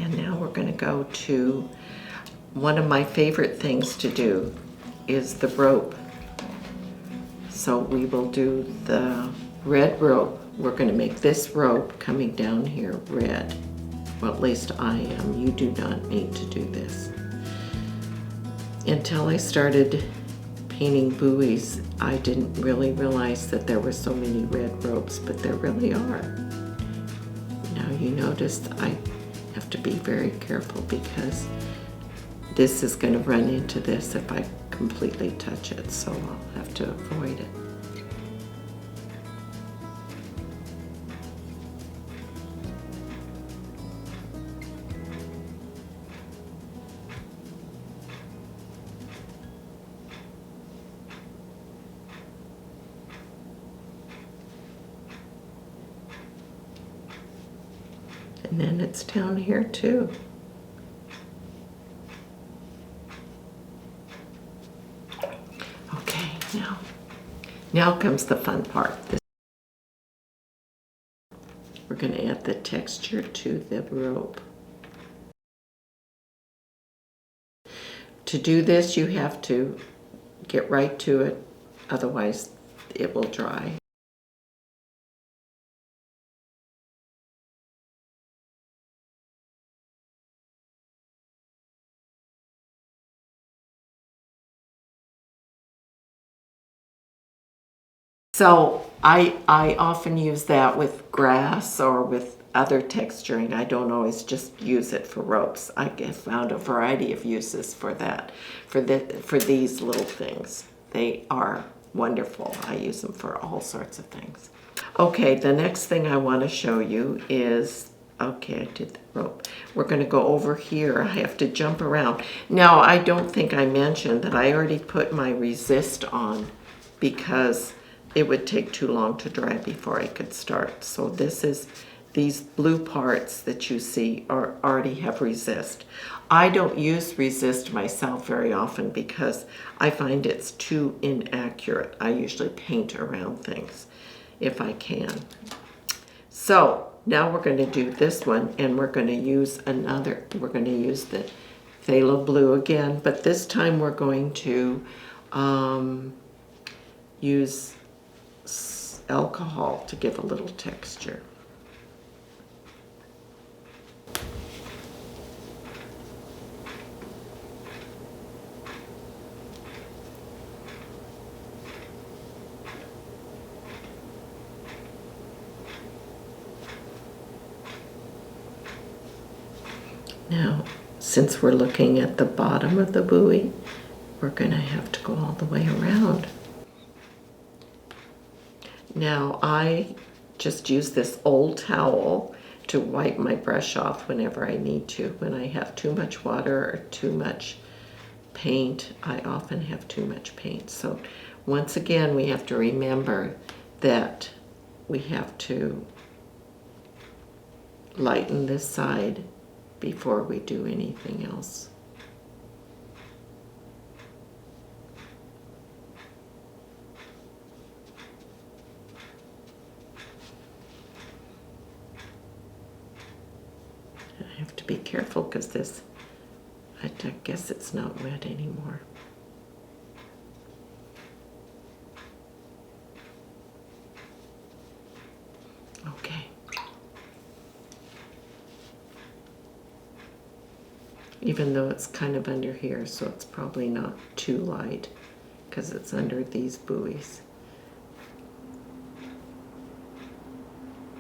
And now we're going to go to one of my favorite things to do is the rope. So we will do the red rope. We're going to make this rope coming down here red. Well, at least I am. You do not need to do this. Until I started painting buoys, I didn't really realize that there were so many red ropes, but there really are. Now you notice I have to be very careful because this is going to run into this if I completely touch it, so I'll have to avoid it. And then it's down here too. Okay, now comes the fun part. We're going to add the texture to the rope. To do this, you have to get right to it, otherwise it will dry. So I often use that with grass or with other texturing. I don't always just use it for ropes. I have found a variety of uses for that, for these little things. They are wonderful. I use them for all sorts of things. Okay, the next thing I want to show you is, okay, I did the rope. We're going to go over here. I have to jump around. Now, I don't think I mentioned that I already put my resist on because it would take too long to dry before I could start. So these blue parts that you see already have resist. I don't use resist myself very often because I find it's too inaccurate. I usually paint around things if I can. So now we're going to do this one, and we're going to use we're going to use the phthalo blue again, but this time we're going to use alcohol to give a little texture. Now, since we're looking at the bottom of the buoy, we're going to have to go all the way around. Now, I just use this old towel to wipe my brush off whenever I need to. When I have too much water or too much paint, I often have too much paint. So once again, we have to remember that we have to lighten this side before we do anything else. I have to be careful because this, I guess it's not wet anymore. Okay. Even though it's kind of under here, so it's probably not too light because it's under these buoys.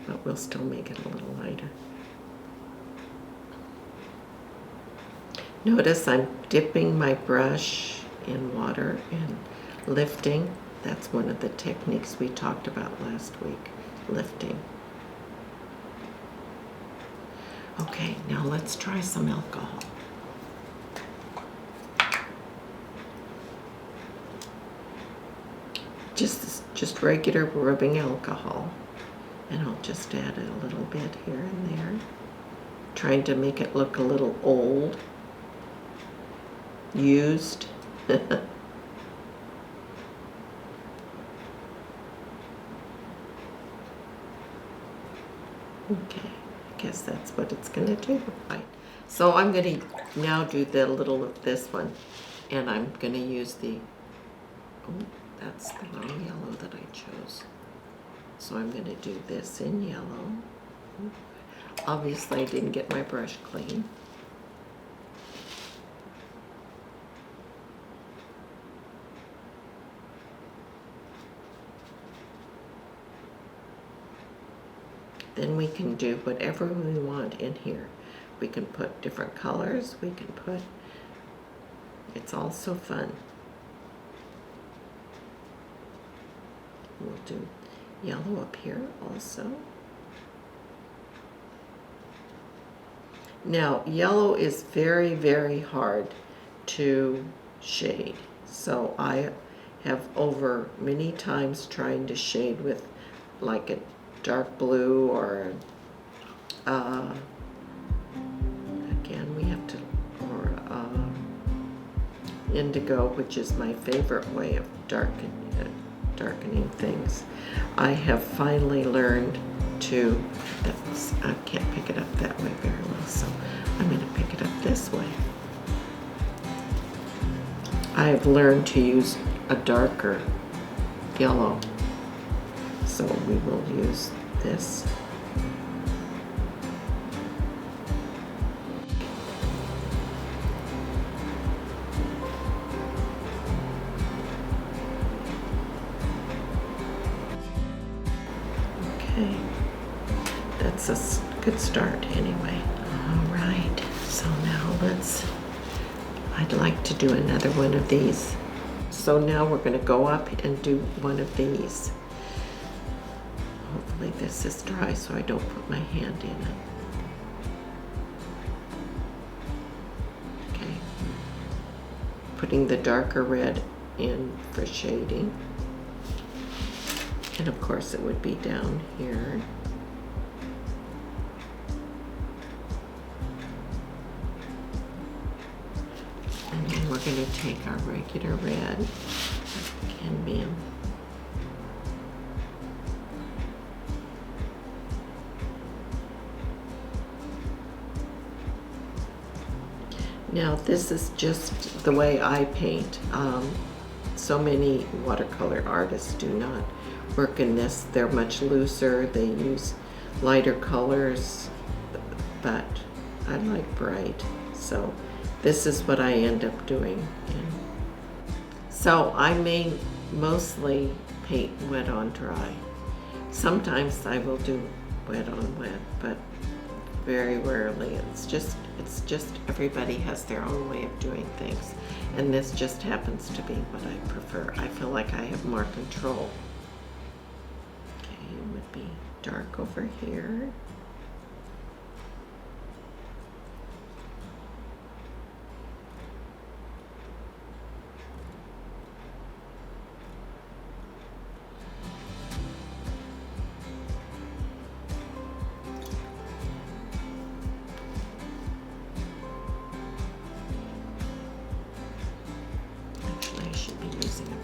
But we'll still make it a little lighter. Notice I'm dipping my brush in water and lifting. That's one of the techniques we talked about last week, lifting. Okay, now let's try some alcohol. Just regular rubbing alcohol. And I'll just add a little bit here and there, trying to make it look a little old, used. Okay, I guess that's what it's going to do. Right. So I'm going to now do the little of this one, and I'm going to use the, oh, that's the wrong yellow that I chose. So I'm going to do this in yellow. Obviously I didn't get my brush clean. Then we can do whatever we want in here. We can put different colors, we can put, it's all so fun. We'll do yellow up here also. Now, yellow is very, very hard to shade. So I have over many times trying to shade with like a dark blue or again we have to, or indigo, which is my favorite way of darkening things. I have finally learned to, I can't pick it up that way very well, so I'm going to pick it up this way. I've learned to use a darker yellow, so we will use this. Okay, that's a good start anyway. All right, so now I'd like to do another one of these. So now we're going to go up and do one of these. Hopefully this is dry so I don't put my hand in it. Okay, putting the darker red in for shading. And of course it would be down here. And then we're going to take our regular red, cadmium. Now this is just the way I paint. So many watercolor artists do not work in this. They're much looser. They use lighter colors, but I like bright. So this is what I end up doing. So I mostly paint wet on dry. Sometimes I will do wet on wet, but very rarely. It's just everybody has their own way of doing things, and this just happens to be what I prefer. I feel like I have more control. Okay, it would be dark over here.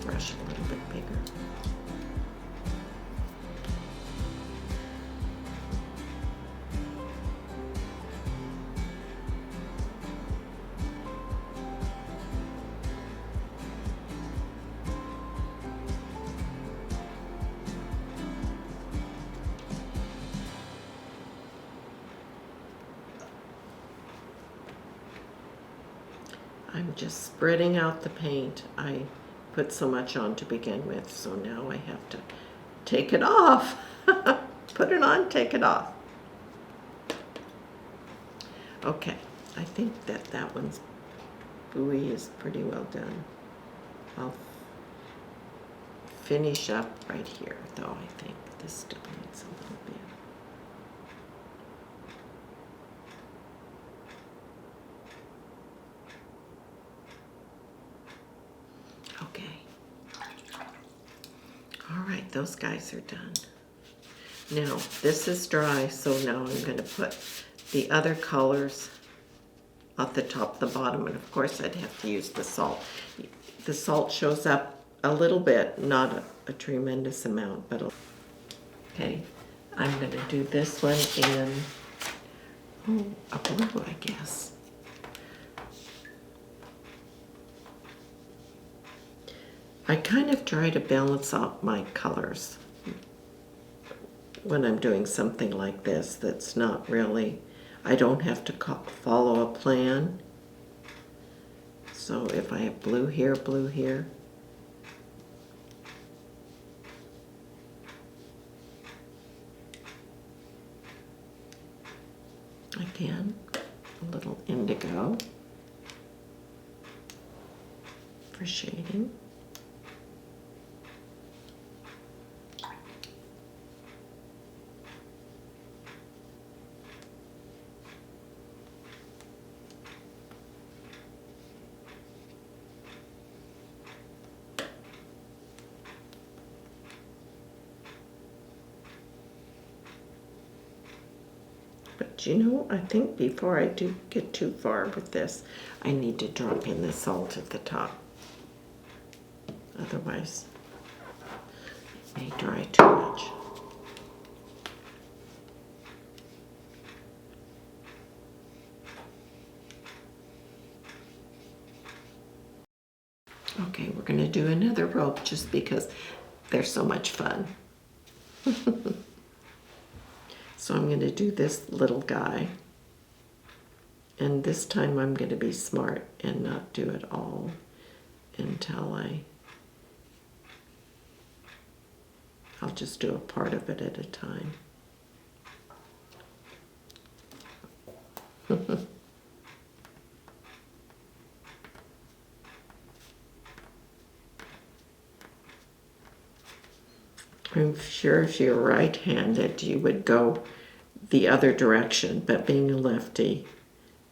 Brush a little bit bigger. I'm just spreading out the paint. I put so much on to begin with, so now I have to take it off. Put it on, take it off. Okay, I think that one's buoy is pretty well done. I'll finish up right here, though. I think this still needs a little bit. All right, those guys are done. Now, this is dry, so now I'm going to put the other colors at the top, the bottom, and of course I'd have to use the salt. The salt shows up a little bit, not a tremendous amount, but okay. I'm going to do this one in a blue, I guess. I kind of try to balance out my colors when I'm doing something like this that's not really, I don't have to follow a plan. So if I have blue here, again, a little indigo for shading. But you know, I think before I do get too far with this, I need to drop in the salt at the top. Otherwise, it may dry too much. Okay, we're going to do another rope just because they're so much fun. So I'm going to do this little guy. And this time I'm going to be smart and not do it all until I'll just do a part of it at a time. I'm sure if you're right-handed, you would go the other direction, but being a lefty,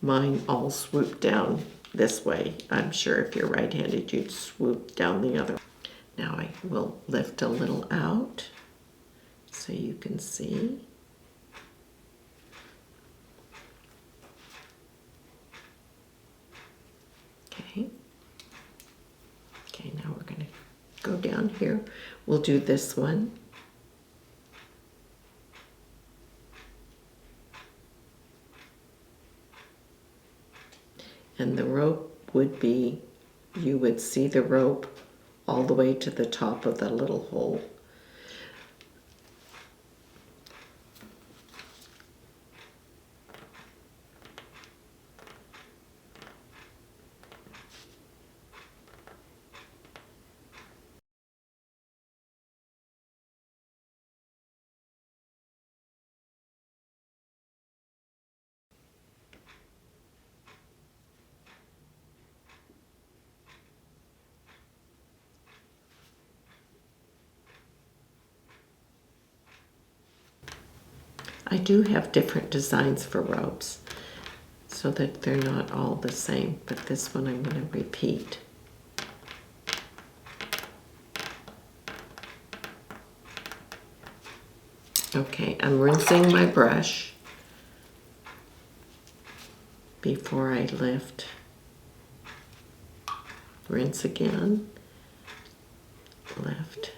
mine all swoop down this way. I'm sure if you're right-handed, you'd swoop down the other. Now I will lift a little out so you can see. Okay. Okay, now we're going to go down here. We'll do this one. And the rope would be, you would see the rope all the way to the top of the little hole. I do have different designs for ropes so that they're not all the same, but this one I'm going to repeat. Okay, I'm rinsing my brush before I lift. Rinse again, lift.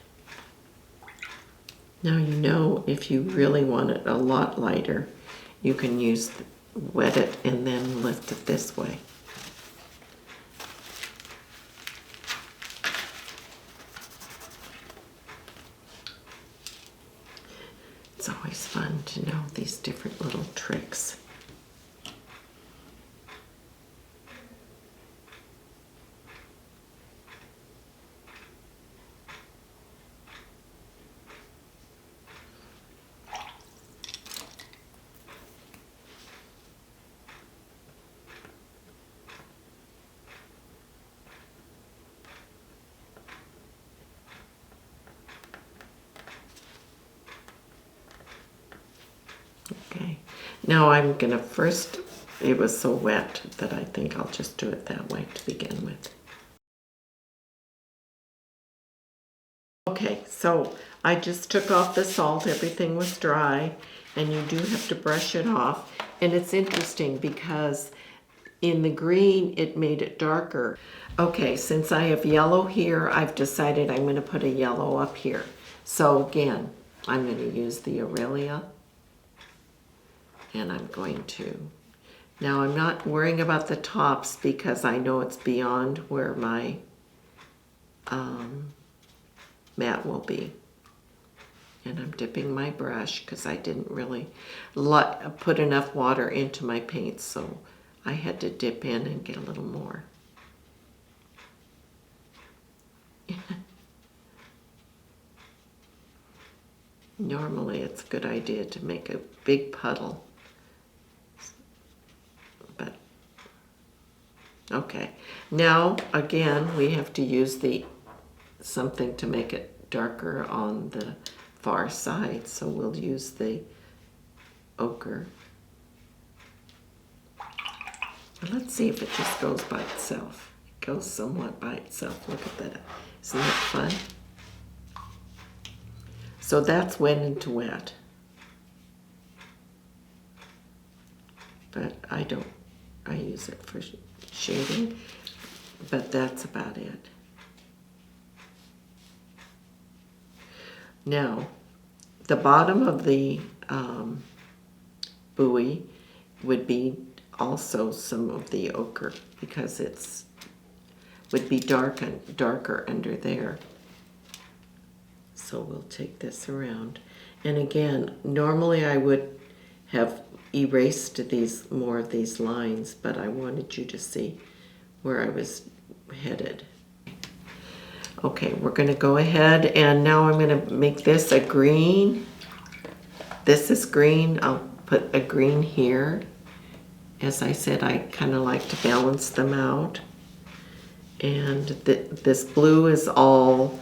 Now you know if you really want it a lot lighter, you can wet it and then lift it this way. It's always fun to know these different little tricks. Okay, now I'm gonna first, it was so wet that I think I'll just do it that way to begin with. Okay, so I just took off the salt, everything was dry, and you do have to brush it off. And it's interesting because in the green, it made it darker. Okay, since I have yellow here, I've decided I'm gonna put a yellow up here. So again, I'm gonna use the Aurelia. And I'm going to. Now I'm not worrying about the tops because I know it's beyond where my matte will be. And I'm dipping my brush because I didn't really put enough water into my paint, so I had to dip in and get a little more. Normally it's a good idea to make a big puddle, but okay. Now again we have to use something to make it darker on the far side, so we'll use the ochre. Let's see if it just goes by itself. It goes somewhat by itself. Look at that. Isn't that fun? So that's wet into wet. But I use it for shading, but that's about it. Now, the bottom of the buoy would be also some of the ochre because would be darker under there. So we'll take this around. And again, normally I would have erased more of these lines, but I wanted you to see where I was headed. Okay, we're going to go ahead and now I'm going to make this a green. This is green. I'll put a green here. As I said, I kind of like to balance them out. And this blue is all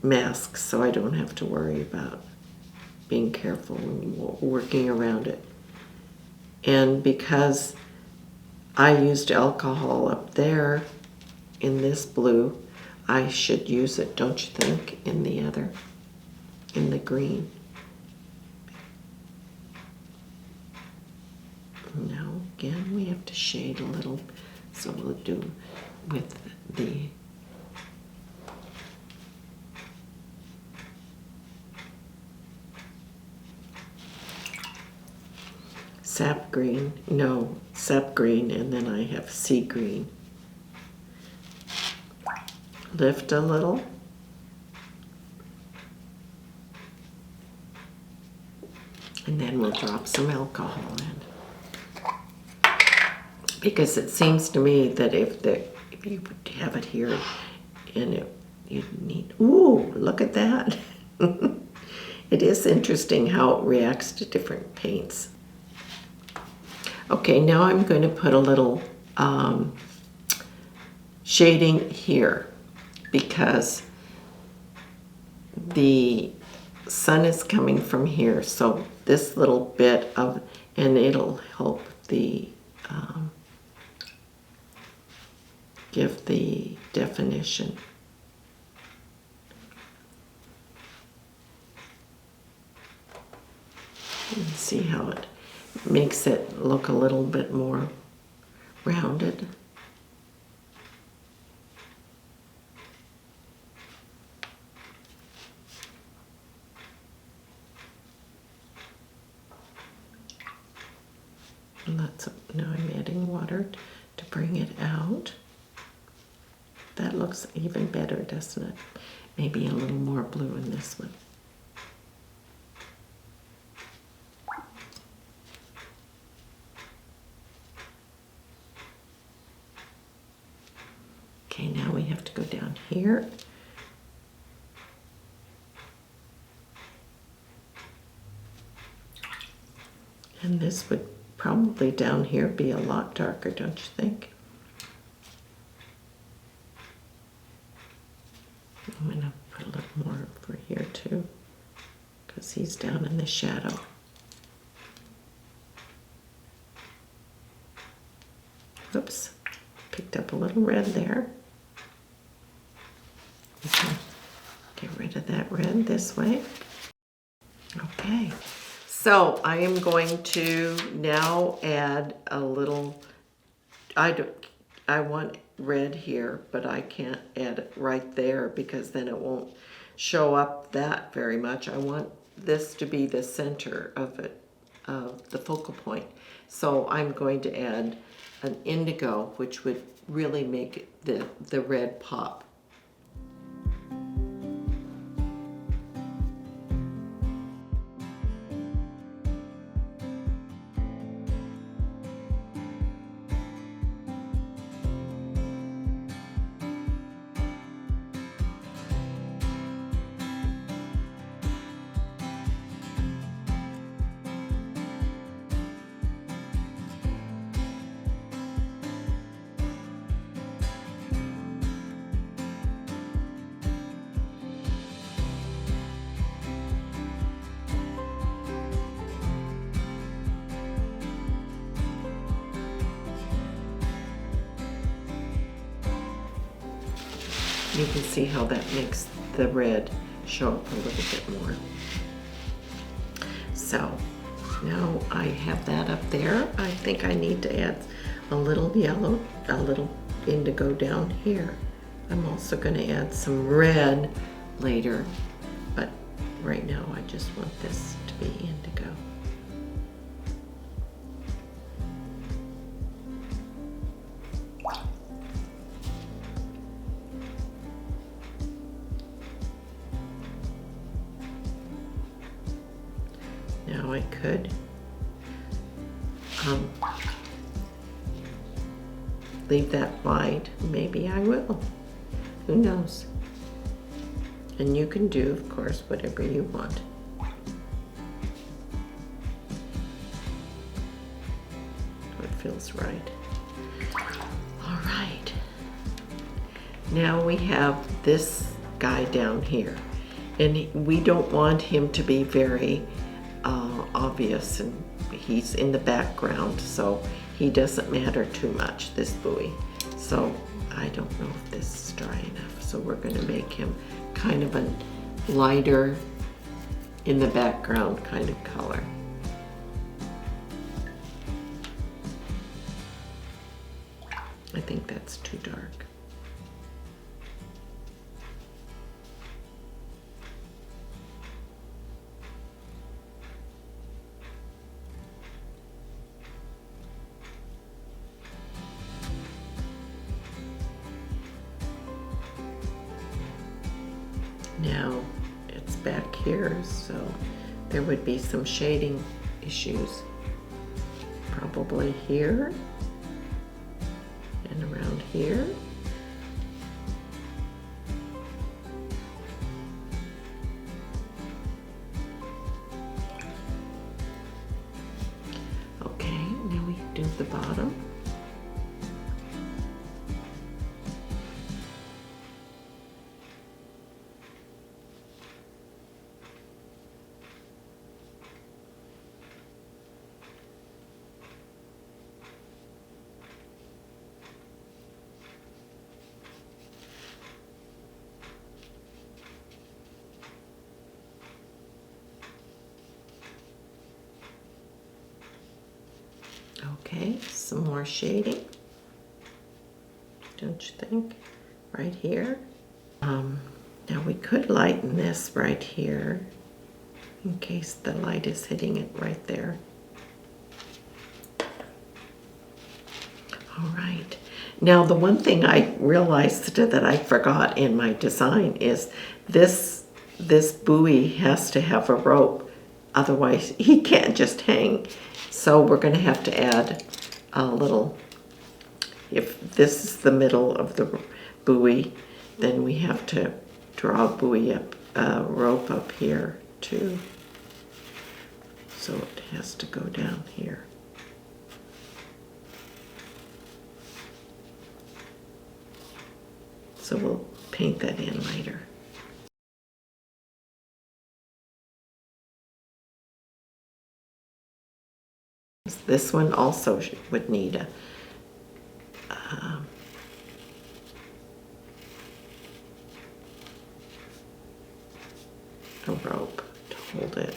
masks, so I don't have to worry about being careful and working around it. And because I used alcohol up there in this blue, I should use it, don't you think, in the green. Now again we have to shade a little, so we'll do with the sap green, and then I have sea green. Lift a little. And then we'll drop some alcohol in. Because it seems to me that if you would have it here and you'd need, ooh, look at that. It is interesting how it reacts to different paints. Okay, now I'm going to put a little shading here because the sun is coming from here, so this little bit and it'll help give the definition. And see how it makes it look a little bit more rounded. Now I'm adding water to bring it out. That looks even better, doesn't it? Maybe a little more blue in this one. Okay, now we have to go down here. And this would probably down here be a lot darker, don't you think? I'm going to put a little more over here too, because he's down in the shadow. Oops, picked up a little red there. Okay. Get rid of that red this way. Okay. So I am going to now add a little, I want red here, but I can't add it right there because then it won't show up that very much. I want this to be the center of it, of the focal point. So I'm going to add an indigo, which would really make the red pop. You can see how that makes the red show up a little bit more. So now I have that up there. I think I need to add a little yellow, a little indigo down here. I'm also going to add some red later, but right now I just want this to be indigo. Now I could leave that white. Maybe I will. Who knows? And you can do, of course, whatever you want. It feels right. All right. Now we have this guy down here. And we don't want him to be very obvious, and he's in the background, so he doesn't matter too much, this buoy. So I don't know if this is dry enough, so we're going to make him kind of a lighter in the background kind of color. I think that's too dark. Now it's back here, so there would be some shading issues. Probably here and around here. Okay, now we do the bottom. Okay, some more shading, don't you think? Right here. Now we could lighten this right here in case the light is hitting it right there. All right. Now the one thing I realized that I forgot in my design is this buoy has to have a rope, otherwise he can't just hang. So we're going to have to add a little, if this is the middle of the buoy, then we have to draw a buoy up, a rope up here too. So it has to go down here. So we'll paint that in later. This one also would need a rope to hold it.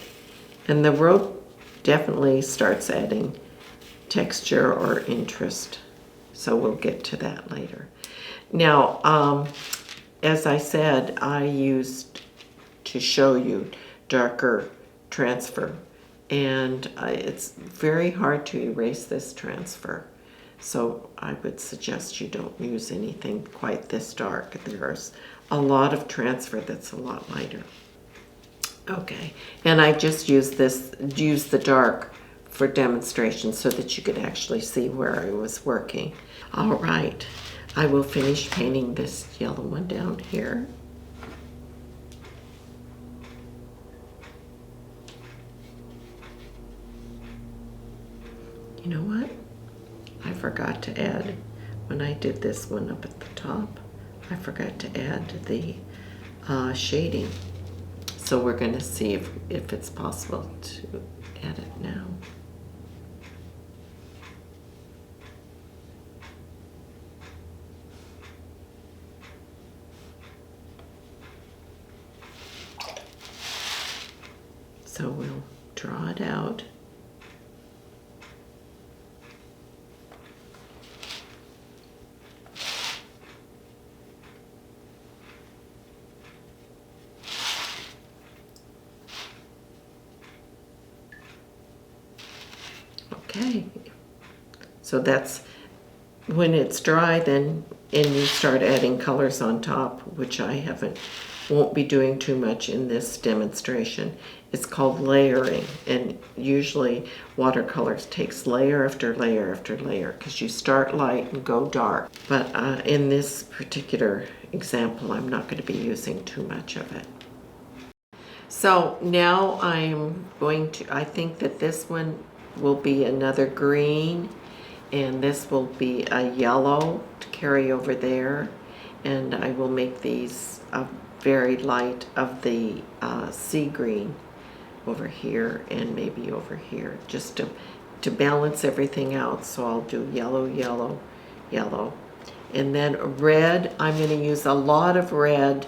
And the rope definitely starts adding texture or interest. So we'll get to that later. Now, as I said, I used to show you darker transfer. And it's very hard to erase this transfer. So I would suggest you don't use anything quite this dark. There's a lot of transfer that's a lot lighter. Okay, and I just used the dark for demonstration so that you could actually see where I was working. All right, I will finish painting this yellow one down here. You know what? I forgot to add, when I did this one up at the top, I forgot to add the shading. So we're going to see if it's possible to add it now. So we'll draw it out. Okay, so that's when it's dry then, and you start adding colors on top, which I won't be doing too much in this demonstration. It's called layering, and usually watercolors takes layer after layer after layer because you start light and go dark. But in this particular example, I'm not going to be using too much of it. So now I think that this one will be another green, and this will be a yellow to carry over there, and I will make these very light of the sea green over here and maybe over here, just to balance everything out. So I'll do yellow, yellow, yellow, and then red. I'm going to use a lot of red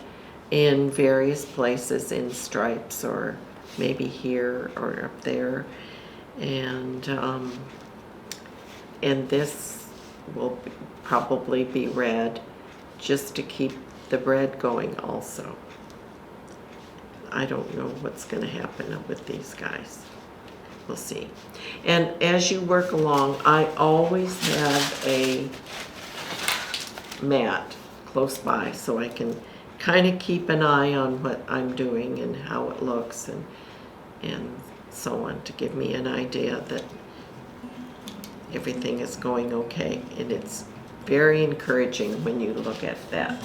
in various places, in stripes or maybe here or up there. And this will probably be red, just to keep the red going also. I don't know what's going to happen with these guys. We'll see. And as you work along, I always have a mat close by so I can kind of keep an eye on what I'm doing and how it looks and so on, to give me an idea that everything is going okay. And it's very encouraging when you look at that.